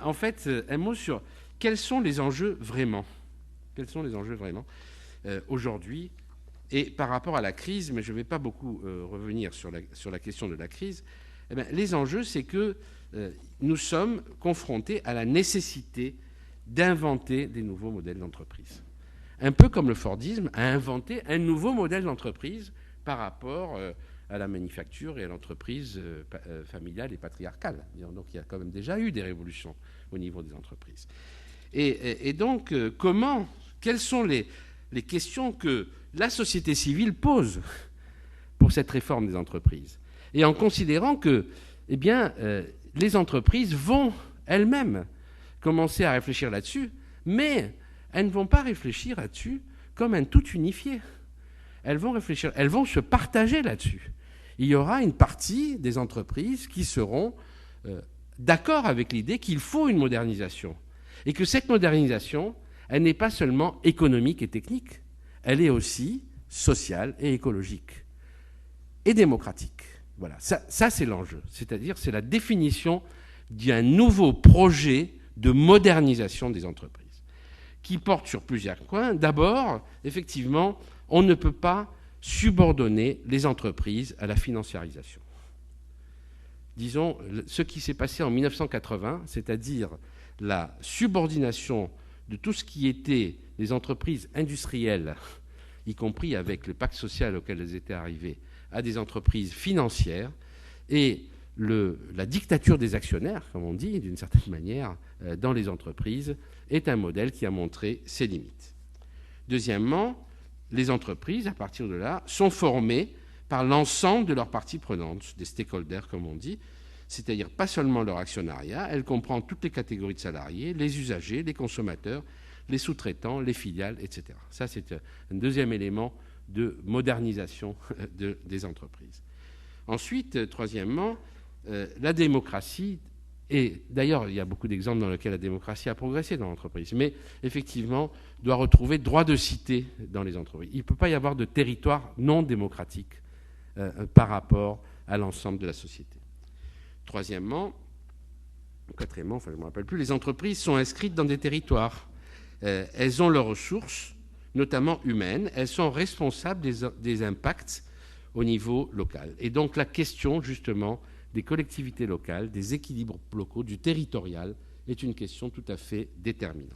en fait, un mot sur quels sont les enjeux vraiment. Quels sont les enjeux vraiment aujourd'hui et par rapport à la crise, mais je ne vais pas beaucoup revenir sur la question de la crise. Eh bien, les enjeux, c'est que nous sommes confrontés à la nécessité d'inventer des nouveaux modèles d'entreprise. Un peu comme le Fordisme a inventé un nouveau modèle d'entreprise par rapport à la manufacture et à l'entreprise familiale et patriarcale. Donc il y a quand même déjà eu des révolutions au niveau des entreprises. Et donc, quelles sont les questions que la société civile pose pour cette réforme des entreprises? Et en considérant que les entreprises vont elles-mêmes commencer à réfléchir là-dessus, mais elles ne vont pas réfléchir là-dessus comme un tout unifié. Elles vont réfléchir, elles vont se partager là-dessus. Il y aura une partie des entreprises qui seront d'accord avec l'idée qu'il faut une modernisation. Et que cette modernisation, elle n'est pas seulement économique et technique, elle est aussi sociale et écologique. Et démocratique. Voilà, ça c'est l'enjeu. C'est-à-dire, c'est la définition d'un nouveau projet de modernisation des entreprises qui porte sur plusieurs points. D'abord, effectivement, on ne peut pas subordonner les entreprises à la financiarisation. Disons, ce qui s'est passé en 1980, c'est-à-dire la subordination de tout ce qui était les entreprises industrielles, y compris avec le pacte social auquel elles étaient arrivées, à des entreprises financières, et la dictature des actionnaires, comme on dit, d'une certaine manière, dans les entreprises, est un modèle qui a montré ses limites. Deuxièmement, les entreprises, à partir de là, sont formées par l'ensemble de leurs parties prenantes, des stakeholders, comme on dit, c'est-à-dire pas seulement leur actionnariat, elle comprend toutes les catégories de salariés, les usagers, les consommateurs, les sous-traitants, les filiales, etc. Ça, c'est un deuxième élément de modernisation des entreprises. Ensuite, troisièmement, la démocratie, et d'ailleurs, il y a beaucoup d'exemples dans lesquels la démocratie a progressé dans l'entreprise, mais effectivement, doit retrouver droit de cité dans les entreprises. Il ne peut pas y avoir de territoire non démocratique par rapport à l'ensemble de la société. Quatrièmement, je ne me rappelle plus, les entreprises sont inscrites dans des territoires. Elles ont leurs ressources, notamment humaines. Elles sont responsables des impacts au niveau local. Et donc la question, justement, des collectivités locales, des équilibres locaux, du territorial, est une question tout à fait déterminante.